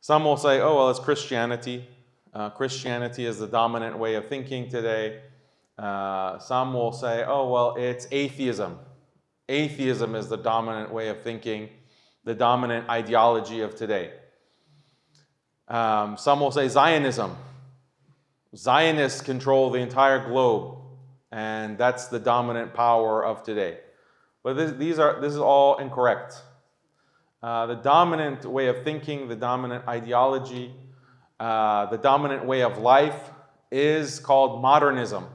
Some will say, oh, well, it's Christianity. Christianity is the dominant way of thinking today. Some will say, oh, well, it's atheism. Atheism is the dominant way of thinking, the dominant ideology of today. Some will say Zionism. Zionists control the entire globe, and that's the dominant power of today. But this is all incorrect. The dominant way of thinking, the dominant ideology, the dominant way of life is called modernism.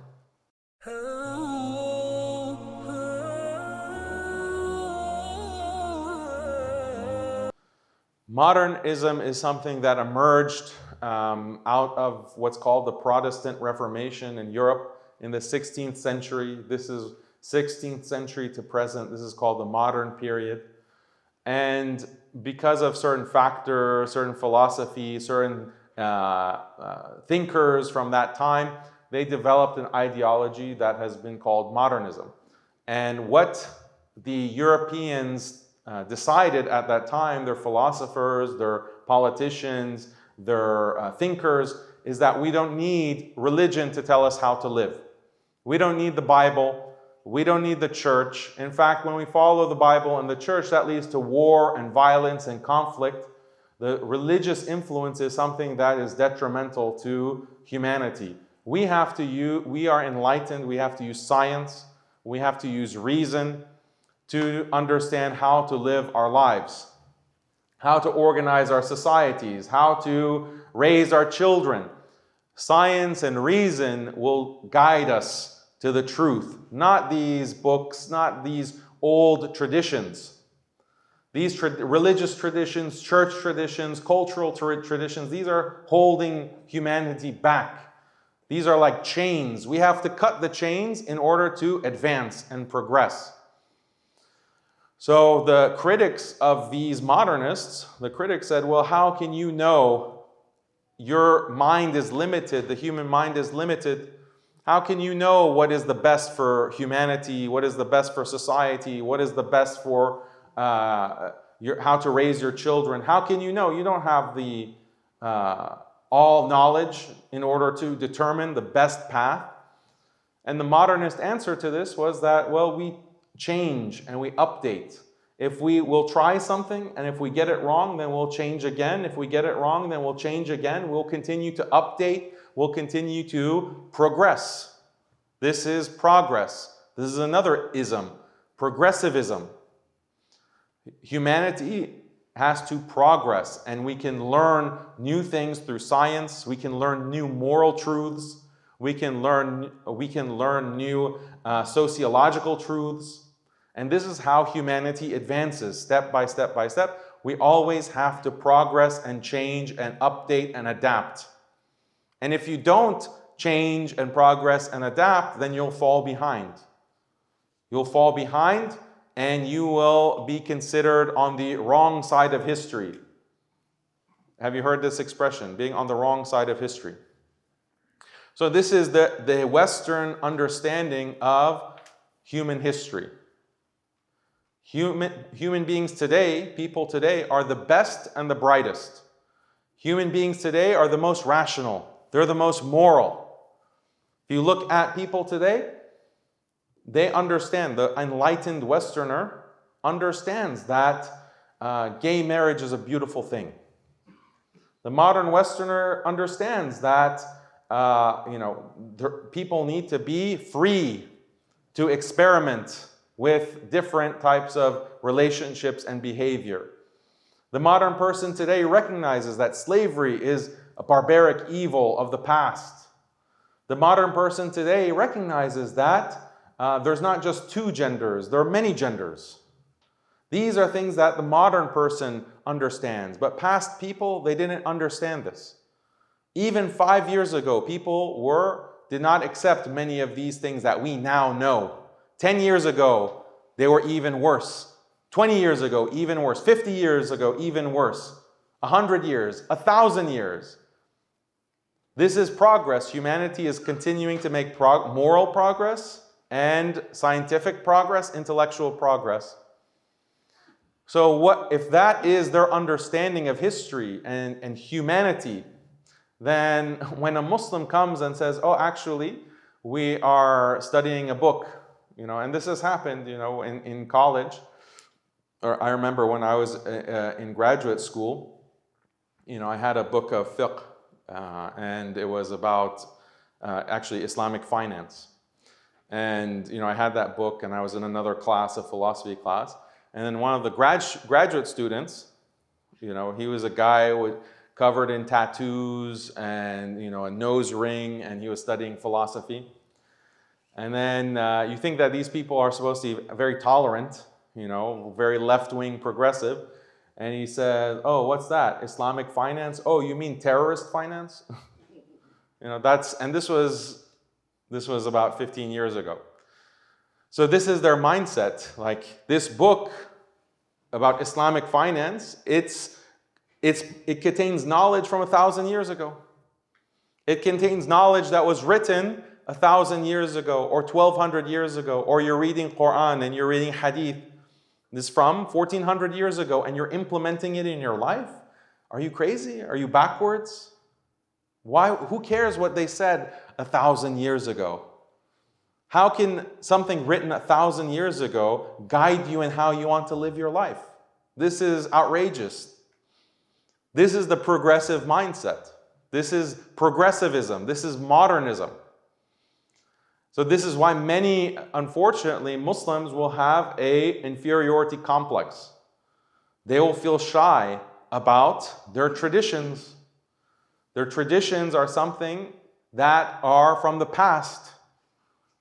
Modernism is something that emerged out of what's called the Protestant Reformation in Europe in the 16th century. This is 16th century to present. This is called the modern period. And because of certain factors, certain philosophy, certain thinkers from that time, they developed an ideology that has been called modernism. And what the Europeans decided at that time, their philosophers, their politicians, their thinkers, is that we don't need religion to tell us how to live. We don't need the Bible. We don't need the church. In fact, when we follow the Bible and the church, that leads to war and violence and conflict. The religious influence is something that is detrimental to humanity. We are enlightened. We have to use science. We have to use reason to understand how to live our lives, how to organize our societies, how to raise our children. Science and reason will guide us to the truth, not these books, not these old traditions. These religious traditions, church traditions, cultural traditions, these are holding humanity back. These are like chains. We have to cut the chains in order to advance and progress. So the critics of these modernists, the critics said, well, how can you know your mind is limited, the human mind is limited? How can you know what is the best for humanity, what is the best for society, what is the best for how to raise your children? How can you know? You don't have the all knowledge in order to determine the best path. And the modernist answer to this was that, well, we change and we update. If we will try something and if we get it wrong, then we'll change again. If we get it wrong, then we'll change again. We'll continue to update. We'll continue to progress. This is progress. This is another ism, progressivism. Humanity has to progress, and we can learn new things through science. We can learn new moral truths. We can learn new sociological truths. And this is how humanity advances, step by step by step. We always have to progress and change and update and adapt. And if you don't change and progress and adapt, then you'll fall behind. You'll fall behind and you will be considered on the wrong side of history. Have you heard this expression, being on the wrong side of history? So this is the Western understanding of human history. Human beings today, people today, are the best and the brightest. Human beings today are the most rational. They're the most moral. If you look at people today, they understand, the enlightened Westerner understands that gay marriage is a beautiful thing. The modern Westerner understands that people need to be free to experiment with different types of relationships and behavior. The modern person today recognizes that slavery is a barbaric evil of the past. The modern person today recognizes that there's not just two genders, there are many genders. These are things that the modern person understands, but past people, they didn't understand this. Even 5 years ago, people did not accept many of these things that we now know. 10 years ago, they were even worse. 20 years ago, even worse. 50 years ago, even worse. 100 years, 1,000 years. This is progress. Humanity is continuing to make moral progress and scientific progress, intellectual progress. So what if that is their understanding of history and humanity, then when a Muslim comes and says, oh, actually, we are studying a book, and this has happened, in college, or I remember when I was in graduate school, I had a book of fiqh, and it was about actually Islamic finance. And, I had that book, and I was in another class, a philosophy class. And then one of the graduate students, he was a guy covered in tattoos and, a nose ring, and he was studying philosophy. And then you think that these people are supposed to be very tolerant, very left-wing progressive. And he said, oh, what's that? Islamic finance? Oh, you mean terrorist finance? And this was about 15 years ago. So this is their mindset. Like this book about Islamic finance, it contains knowledge from 1,000 years ago. It contains knowledge that was written 1,000 years ago or 1,200 years ago, or you're reading Quran and you're reading Hadith. This is from 1,400 years ago, and you're implementing it in your life? Are you crazy? Are you backwards? Why? Who cares what they said 1,000 years ago? How can something written 1,000 years ago guide you in how you want to live your life? This is outrageous. This is the progressive mindset. This is progressivism. This is modernism. So this is why many, unfortunately, Muslims will have an inferiority complex. They will feel shy about their traditions. Their traditions are something that are from the past.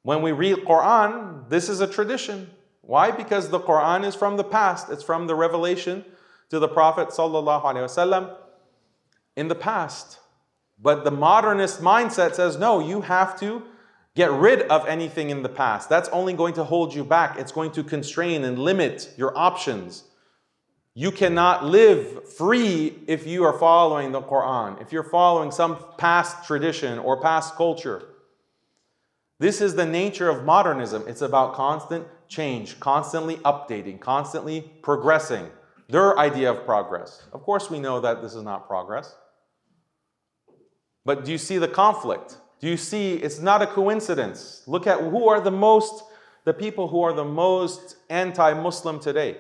When we read Quran, this is a tradition. Why? Because the Quran is from the past. It's from the revelation to the Prophet ﷺ in the past. But the modernist mindset says, no, you have to get rid of anything in the past. That's only going to hold you back. It's going to constrain and limit your options. You cannot live free if you are following the Quran, if you're following some past tradition or past culture. This is the nature of modernism. It's about constant change, constantly updating, constantly progressing. Their idea of progress. Of course, we know that this is not progress. But do you see the conflict? Do you see it's not a coincidence? Look at who are the people who are the most anti-Muslim today.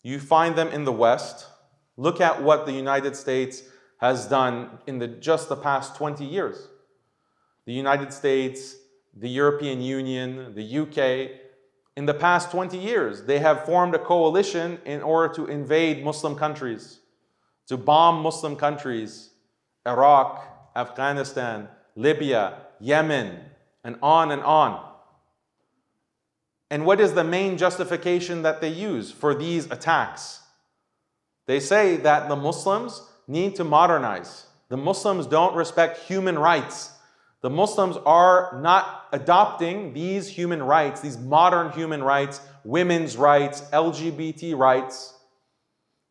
You find them in the West. Look at what the United States has done in just the past 20 years. The United States, the European Union, the UK, in the past 20 years, they have formed a coalition in order to invade Muslim countries, to bomb Muslim countries, Iraq, Afghanistan, Libya, Yemen, and on and on. And what is the main justification that they use for these attacks? They say that the Muslims need to modernize. The Muslims don't respect human rights. The Muslims are not adopting these human rights, these modern human rights, women's rights, LGBT rights.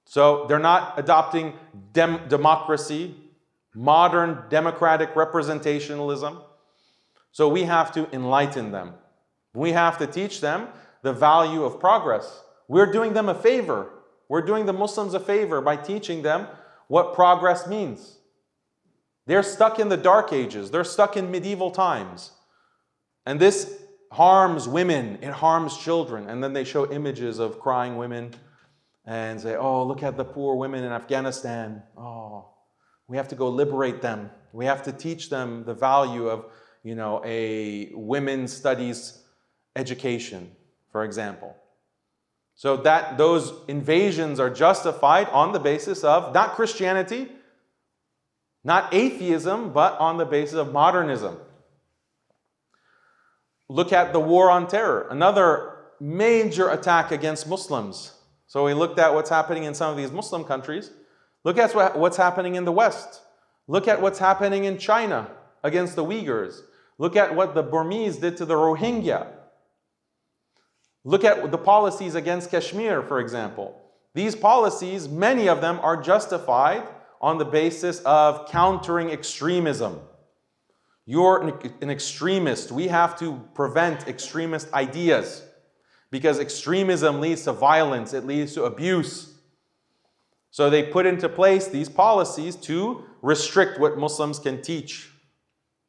So they're not adopting democracy, modern democratic representationalism. So we have to enlighten them. We have to teach them the value of progress. We're doing them a favor. We're doing the Muslims a favor by teaching them what progress means. They're stuck in the Dark Ages. They're stuck in medieval times. And this harms women. It harms children. And then they show images of crying women and say, oh, look at the poor women in Afghanistan. Oh, we have to go liberate them. We have to teach them the value of, a women's studies education, for example. So that those invasions are justified on the basis of not Christianity, not atheism, but on the basis of modernism. Look at the war on terror, another major attack against Muslims. So we looked at what's happening in some of these Muslim countries. Look at what's happening in the West. Look at what's happening in China against the Uyghurs. Look at what the Burmese did to the Rohingya. Look at the policies against Kashmir, for example. These policies, many of them are justified on the basis of countering extremism. You're an extremist. We have to prevent extremist ideas. because extremism leads to violence, it leads to abuse. So they put into place these policies to restrict what Muslims can teach.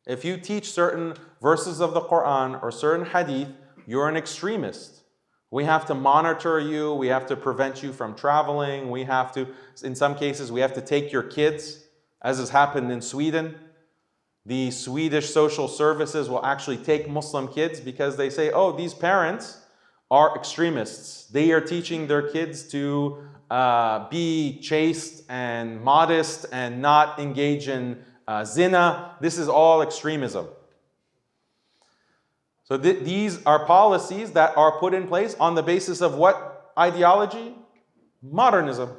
If you teach certain verses of the Quran or certain hadith, you're an extremist. We have to monitor you, we have to prevent you from traveling, we have to, in some cases, we have to take your kids, as has happened in Sweden. The Swedish social services will actually take Muslim kids because they say, oh, these parents are extremists. They are teaching their kids to be chaste and modest and not engage in zina. This is all extremism. So these are policies that are put in place on the basis of what ideology? Modernism.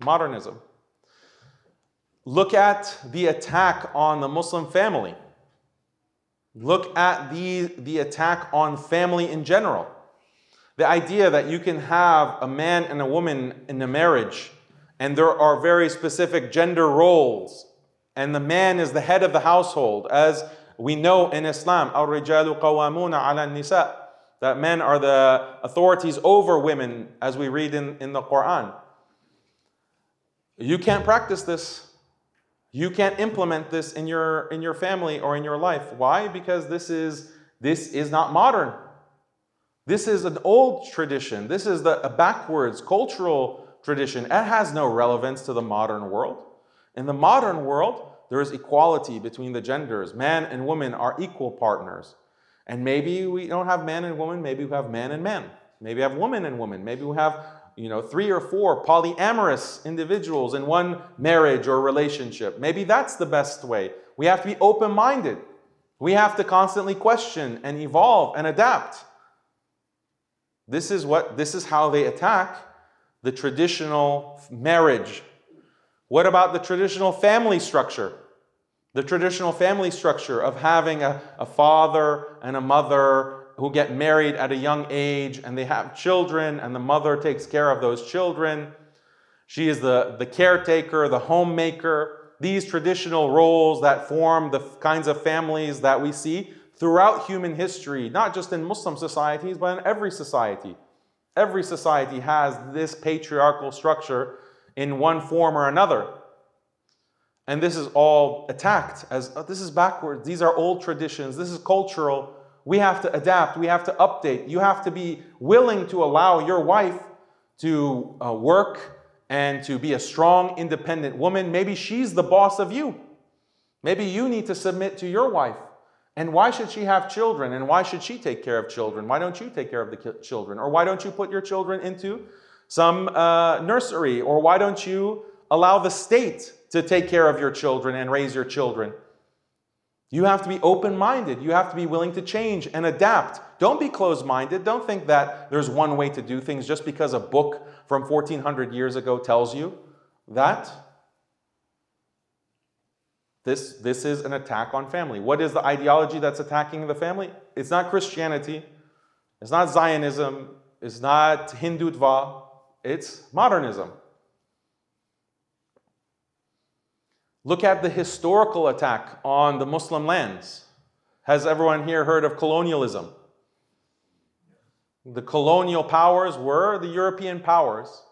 Modernism. Look at the attack on the Muslim family. Look at the attack on family in general. The idea that you can have a man and a woman in a marriage, and there are very specific gender roles, and the man is the head of the household, as we know in Islam, الرِّجَالُ قَوَّامُونَ عَلَى النِّسَاءِ, that men are the authorities over women, as we read in the Quran. You can't practice this. You can't implement this in your family or in your life. Why? Because this is not modern. This is an old tradition. This is a backwards cultural tradition. It has no relevance to the modern world. In the modern world, there is equality between the genders. Man and woman are equal partners. And maybe we don't have man and woman, maybe we have man and man. Maybe we have woman and woman. Maybe we have 3 or 4 polyamorous individuals in one marriage or relationship. Maybe that's the best way. We have to be open-minded. We have to constantly question and evolve and adapt. This is how they attack the traditional marriage. What about the traditional family structure? The traditional family structure of having a father and a mother who get married at a young age and they have children and the mother takes care of those children. She is the caretaker, the homemaker. These traditional roles that form the kinds of families that we see throughout human history, not just in Muslim societies, but in every society. Every society has this patriarchal structure in one form or another. And this is all attacked as, this is backwards, these are old traditions, this is cultural. We have to adapt, we have to update. You have to be willing to allow your wife to work and to be a strong, independent woman. Maybe she's the boss of you. Maybe you need to submit to your wife. And why should she have children? And why should she take care of children? Why don't you take care of the children? Or why don't you put your children into some nursery? Or why don't you allow the state to take care of your children and raise your children? You have to be open-minded. You have to be willing to change and adapt. Don't be closed-minded. Don't think that there's one way to do things just because a book from 1400 years ago tells you that. This is an attack on family. What is the ideology that's attacking the family? It's not Christianity. It's not Zionism. It's not Hindutva. It's modernism. Look at the historical attack on the Muslim lands. Has everyone here heard of colonialism? The colonial powers were the European powers.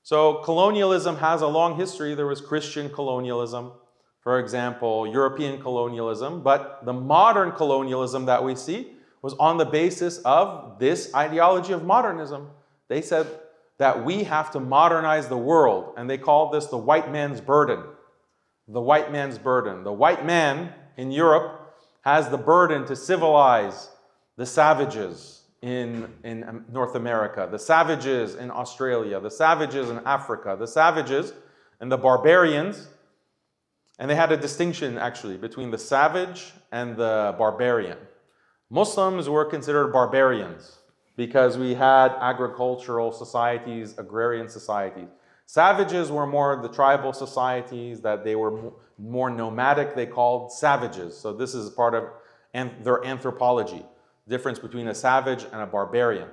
So colonialism has a long history. There was Christian colonialism, for example, European colonialism. But the modern colonialism that we see was on the basis of this ideology of modernism. They said that we have to modernize the world, and they called this the white man's burden. The white man's burden. The white man in Europe has the burden to civilize the savages in North America, the savages in Australia, the savages in Africa, the savages and the barbarians. And they had a distinction actually between the savage and the barbarian. Muslims were considered barbarians because we had agricultural societies, agrarian societies. Savages were more the tribal societies that they were more nomadic. They called savages. So this is part of their anthropology. Difference between a savage and a barbarian.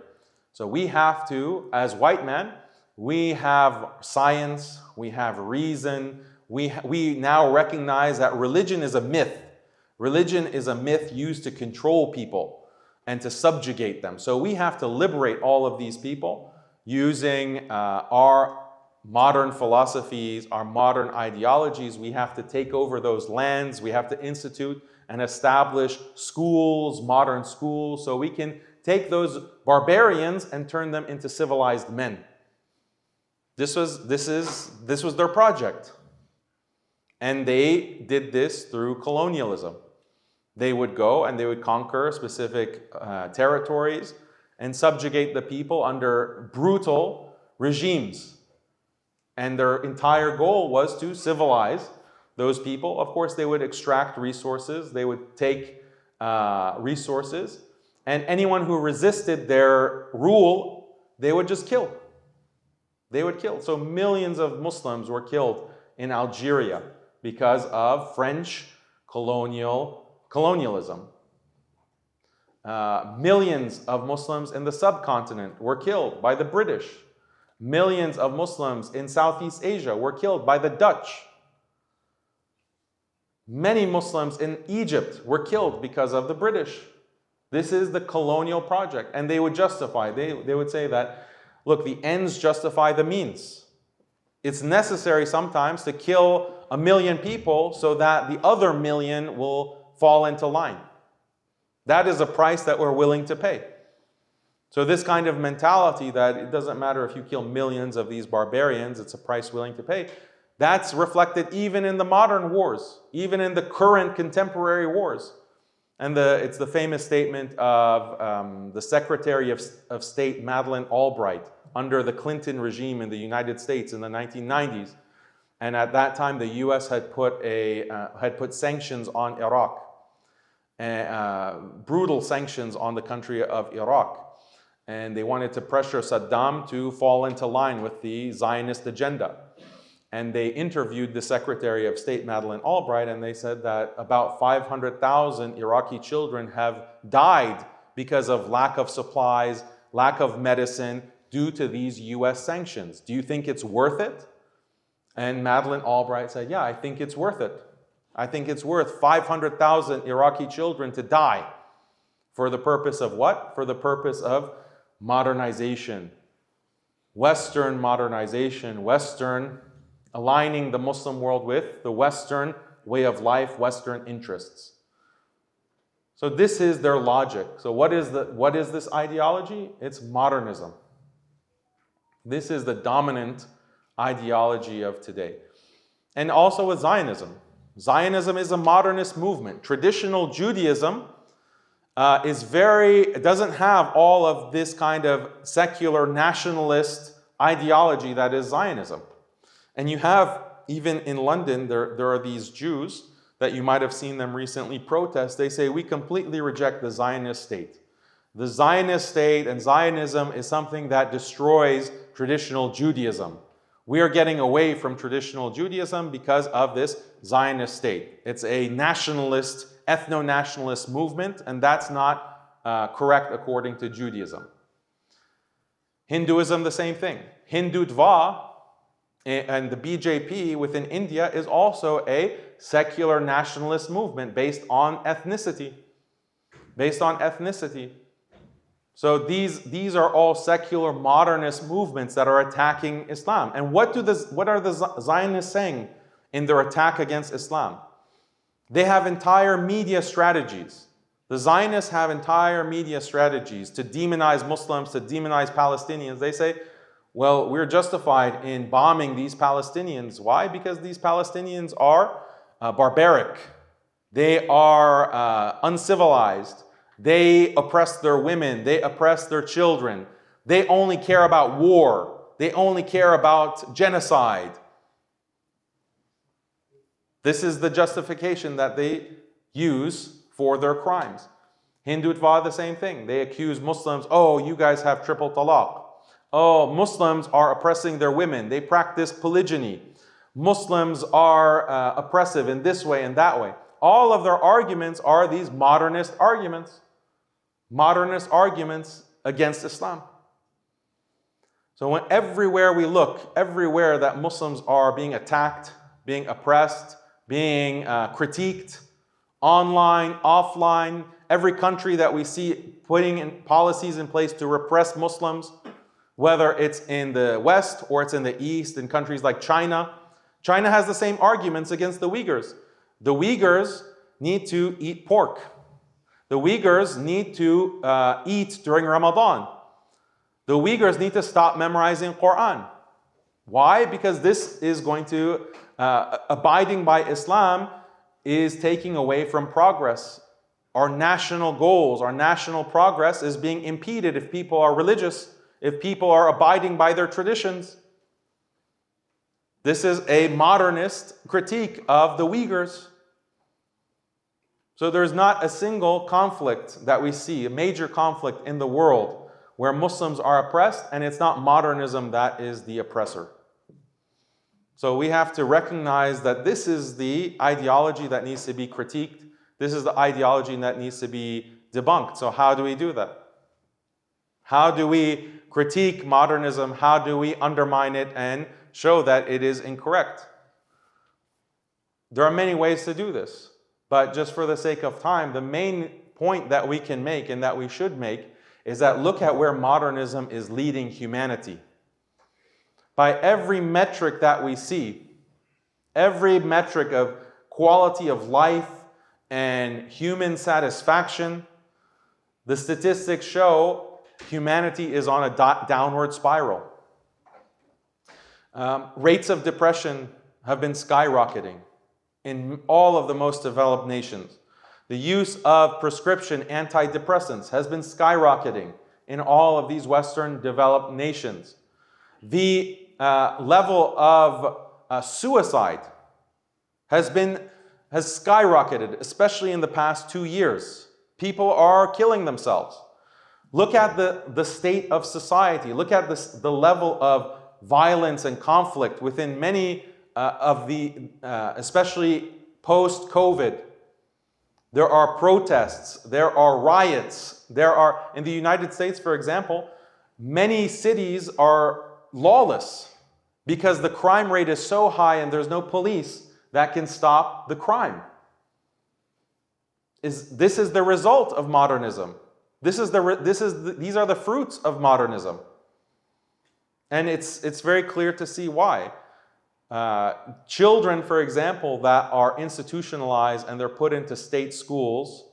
So we have to, as white men, we have science, we have reason. We now recognize that religion is a myth. Religion is a myth used to control people. and to subjugate them. So we have to liberate all of these people using our modern philosophies, our modern ideologies. We have to take over those lands. We have to institute and establish schools, modern schools, so we can take those barbarians and turn them into civilized men. This was their project. And they did this through colonialism. They would go and they would conquer specific territories and subjugate the people under brutal regimes. And their entire goal was to civilize those people. Of course, they would extract resources. They would take resources. And anyone who resisted their rule, they would just kill. They would kill. So millions of Muslims were killed in Algeria because of French colonialism. Millions of Muslims in the subcontinent were killed by the British. Millions of Muslims in Southeast Asia were killed by the Dutch. Many Muslims in Egypt were killed because of the British. This is the colonial project. And they would justify, they would say that, look, the ends justify the means. It's necessary sometimes to kill 1 million people so that the other million will fall into line. That is a price that we're willing to pay. So this kind of mentality that it doesn't matter if you kill millions of these barbarians, it's a price willing to pay, that's reflected even in the modern wars, even in the current contemporary wars. And it's the famous statement of the Secretary of State, Madeleine Albright, under the Clinton regime in the United States in the 1990s. And at that time, the US had put sanctions on Iraq, brutal sanctions on the country of Iraq. And they wanted to pressure Saddam to fall into line with the Zionist agenda. And they interviewed the Secretary of State, Madeleine Albright, and they said that about 500,000 Iraqi children have died because of lack of supplies, lack of medicine, due to these US sanctions. Do you think it's worth it? And Madeleine Albright said, yeah, I think it's worth it. I think it's worth 500,000 Iraqi children to die. For the purpose of what? For the purpose of modernization. Western modernization, Western aligning the Muslim world with the Western way of life, Western interests. So this is their logic. So what is this ideology? It's modernism. This is the dominant ideology of today. And also with Zionism. Zionism is a modernist movement. Traditional Judaism doesn't have all of this kind of secular nationalist ideology that is Zionism. And you have, even in London, there are these Jews that you might have seen them recently protest. They say, we completely reject the Zionist state. The Zionist state and Zionism is something that destroys traditional Judaism. We are getting away from traditional Judaism because of this Zionist state. It's a nationalist, ethno-nationalist movement, and that's not correct according to Judaism. Hinduism, the same thing. Hindutva and the BJP within India is also a secular nationalist movement based on ethnicity. Based on ethnicity. So these are all secular modernist movements that are attacking Islam. And what are the Zionists saying in their attack against Islam? They have entire media strategies. The Zionists have entire media strategies to demonize Muslims, to demonize Palestinians. They say, well, we're justified in bombing these Palestinians. Why? Because these Palestinians are barbaric. They are uncivilized. They oppress their women. They oppress their children. They only care about war. They only care about genocide. This is the justification that they use for their crimes. Hindutva, the same thing. They accuse Muslims, oh, you guys have triple talaq. Oh, Muslims are oppressing their women. They practice polygyny. Muslims are oppressive in this way and that way. All of their arguments are these modernist arguments. Modernist arguments against Islam. So everywhere we look, everywhere that Muslims are being attacked, being oppressed, being critiqued, online, offline, every country that we see putting in policies in place to repress Muslims, whether it's in the West or it's in the East, in countries like China. China has the same arguments against the Uyghurs. The Uyghurs need to eat pork. The Uyghurs need to eat during Ramadan. The Uyghurs need to stop memorizing Quran. Why? Because this is going to, abiding by Islam is taking away from progress. Our national goals, our national progress is being impeded if people are religious, if people are abiding by their traditions. This is a modernist critique of the Uyghurs. So there's not a single conflict that we see, a major conflict in the world where Muslims are oppressed, and it's not modernism that is the oppressor. So we have to recognize that this is the ideology that needs to be critiqued. This is the ideology that needs to be debunked. So how do we do that? How do we critique modernism? How do we undermine it and show that it is incorrect? There are many ways to do this, but just for the sake of time, the main point that we can make and that we should make is that look at where modernism is leading humanity. By every metric that we see, every metric of quality of life and human satisfaction, the statistics show humanity is on a downward spiral. Rates of depression have been skyrocketing in all of the most developed nations. The use of prescription antidepressants has been skyrocketing in all of these Western developed nations. The level of suicide has skyrocketed, especially in the past 2 years. People are killing themselves. Look at the state of society. Look at the level of violence and conflict within many of the, especially post-COVID. There are protests, there are riots, in the United States, for example, many cities are lawless because the crime rate is so high and there's no police that can stop the crime. This is the result of modernism. These are the fruits of modernism. And it's very clear to see why. Children, for example, that are institutionalized and they're put into state schools,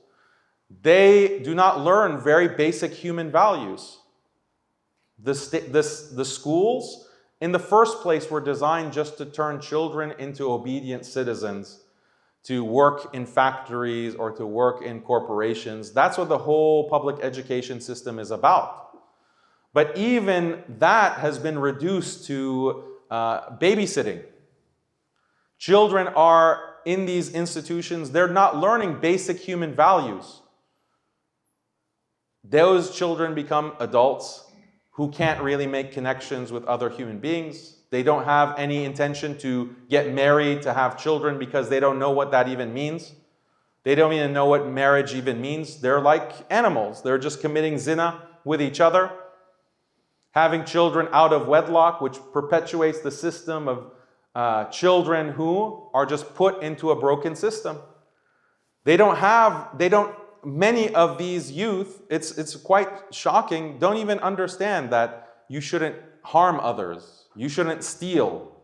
they do not learn very basic human values. The schools, in the first place, were designed just to turn children into obedient citizens, to work in factories or to work in corporations. That's what the whole public education system is about. But even that has been reduced to babysitting. Children are in these institutions, they're not learning basic human values. Those children become adults who can't really make connections with other human beings. They don't have any intention to get married, to have children, because they don't know what that even means. They don't even know what marriage even means. They're like animals. They're just committing zina with each other. Having children out of wedlock, which perpetuates the system of children who are just put into a broken system. Many of these youth, it's quite shocking, don't even understand that you shouldn't harm others. You shouldn't steal.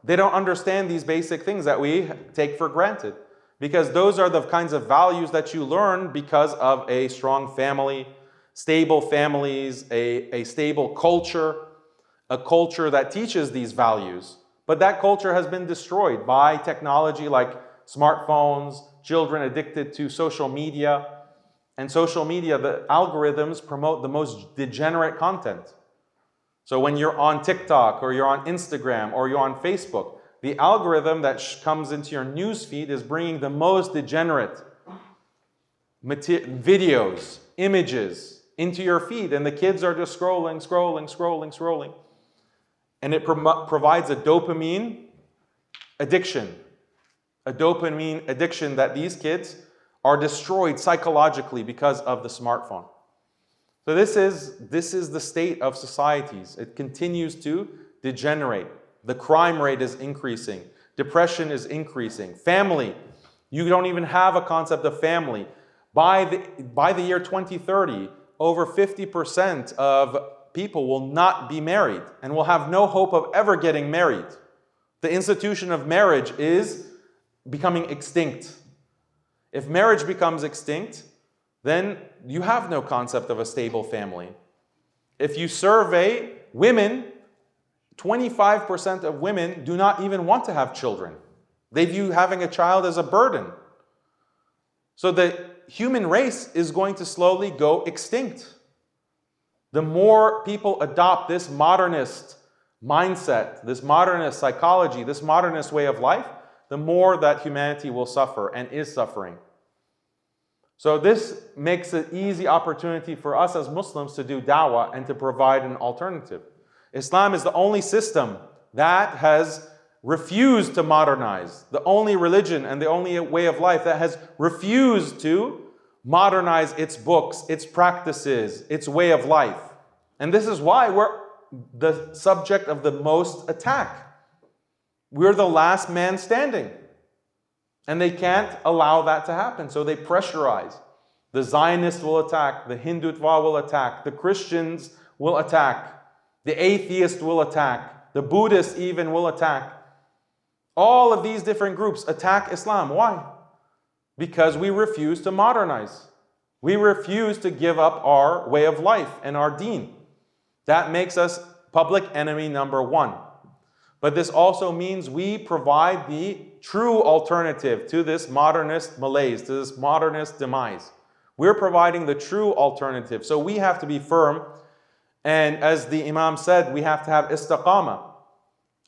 They don't understand these basic things that we take for granted, because those are the kinds of values that you learn because of a strong family, stable families, a stable culture, a culture that teaches these values. But that culture has been destroyed by technology like smartphones, children addicted to social media. And social media, the algorithms promote the most degenerate content. So when you're on TikTok or you're on Instagram or you're on Facebook, the algorithm that comes into your news feed is bringing the most degenerate videos, images into your feed, and the kids are just scrolling. And it provides a dopamine addiction. A dopamine addiction that these kids are destroyed psychologically because of the smartphone. So this is the state of societies. It continues to degenerate. The crime rate is increasing. Depression is increasing. Family. You don't even have a concept of family. By the year 2030, over 50% of people will not be married and will have no hope of ever getting married. The institution of marriage is becoming extinct. If marriage becomes extinct, then you have no concept of a stable family. If you survey women, 25% of women do not even want to have children. They view having a child as a burden. So the human race is going to slowly go extinct. The more people adopt this modernist mindset, this modernist psychology, this modernist way of life, the more that humanity will suffer and is suffering. So this makes an easy opportunity for us as Muslims to do da'wah and to provide an alternative. Islam is the only system that has refused to modernize, the only religion and the only way of life that has refused to modernize its books, its practices, its way of life. And this is why we're the subject of the most attack. We're the last man standing. And they can't allow that to happen, so they pressurize. The Zionists will attack, the Hindutva will attack, the Christians will attack, the atheist will attack, the Buddhists even will attack. All of these different groups attack Islam. Why? Because we refuse to modernize. We refuse to give up our way of life and our deen. That makes us public enemy number one. But this also means we provide the true alternative to this modernist malaise, to this modernist demise. We're providing the true alternative. So we have to be firm. And as the Imam said, we have to have istiqamah.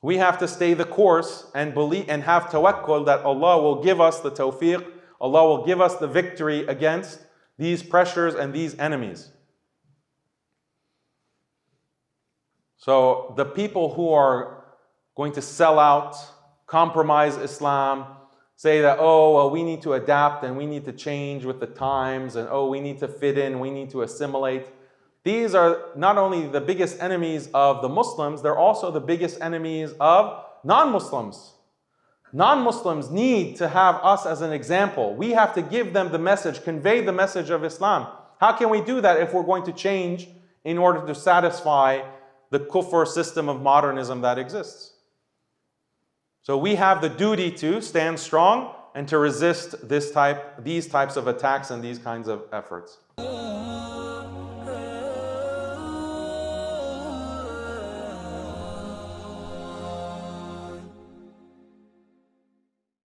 We have to stay the course and believe and have tawakkul that Allah will give us the tawfiq, Allah will give us the victory against these pressures and these enemies. So the people who are going to sell out, compromise Islam, say that, oh, well, we need to adapt and we need to change with the times, and oh, we need to fit in, we need to assimilate. These are not only the biggest enemies of the Muslims, they're also the biggest enemies of non-Muslims. Non-Muslims need to have us as an example. We have to give them the message, convey the message of Islam. How can we do that if we're going to change in order to satisfy the kufr system of modernism that exists? So we have the duty to stand strong and to resist these types of attacks and these kinds of efforts.